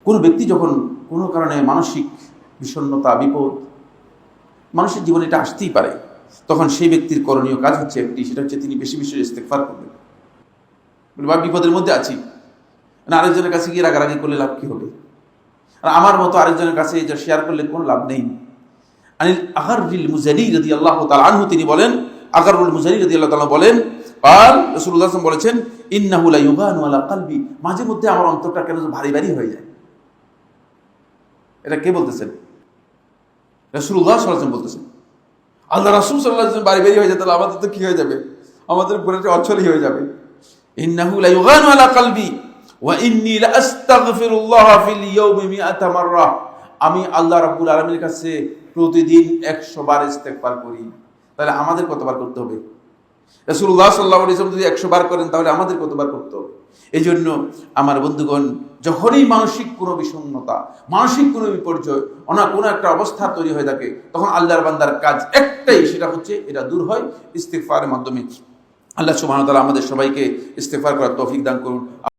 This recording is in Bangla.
কোনো ব্যক্তি যখন কোনো কারণে মানসিক বিষণ্ণতা, বিপদ, মানুষের জীবনে এটা আসতেই পারে, তখন সেই ব্যক্তির করণীয় কাজ হচ্ছে একটি, সেটা হচ্ছে তিনি বেশি বেশি ইস্তেগফার করবেন। বা বিপদের মধ্যে আছি, আরেকজনের কাছে গিয়ে রাগারাগি করলে লাভ কি হবে? আর আমার মতো আরেকজনের কাছে এটা শেয়ার করলে কোনো লাভ নেই। আনিল আগারুল মুজানি রাদিয়াল্লাহু তাআলা আনহু তিনি বলেন, আগারুল মুজানি রাদিয়াল্লাহু তাআলা বলেন, আর রাসূলুল্লাহ সাল্লাল্লাহু আলাইহি ওয়াসাল্লাম বলেছেন, ইন্নাহু লা ইউগানু আলা কলবি, মাঝে মধ্যে আমার অন্তরটা কেন ভারী ভারী হয়ে যায়। এটা কে বলতেছেন? রাসূলুল্লাহ সাল্লাল্লাহু আলাইহি ওয়াসাল্লাম বলতেছেন। আল্লাহ রাসূল সাল্লাল্লাহু আলাইহি ওয়াসাল্লাম বাড়ি বাড়ি হয়ে যায়, তাহলে আমাদের তো কি হয়ে যাবে? আমাদের পুরোটা অচলই হয়ে যাবে। ইন্নাহু লা ইউগানু আলা কলবি ওয়া ইন্নী লা আস্তাগফিরুল্লাহ ফিল ইয়াওমি মিআতা মাররা, আমি আল্লাহ রাব্বুল আলামিনের কাছে প্রতিদিন 100 বার ইস্তেগফার করি। তাহলে আমাদের কতবার করতে হবে? রাসূলুল্লাহ সাল্লাল্লাহু আলাইহি ওয়াসাল্লাম যদি 100 বার করেন, তাহলে আমাদের কতবার করতে হবে? এই জন্য আমার বন্ধুগণ, যখনই মানসিক কোনো বিষণ্ণতা, মানসিক কোনো বিপর্যয়, কোনো একটা অবস্থা তৈরি হয়ে থাকে, তখন আল্লাহর বান্দার কাজ একটাই, সেটা হচ্ছে এটা দূর হয় ইস্তিগফারের মাধ্যমে। আল্লাহ সুবহানাহু ওয়া তাআলা আমাদের সবাইকে ইস্তিগফার করার তৌফিক দান করুন।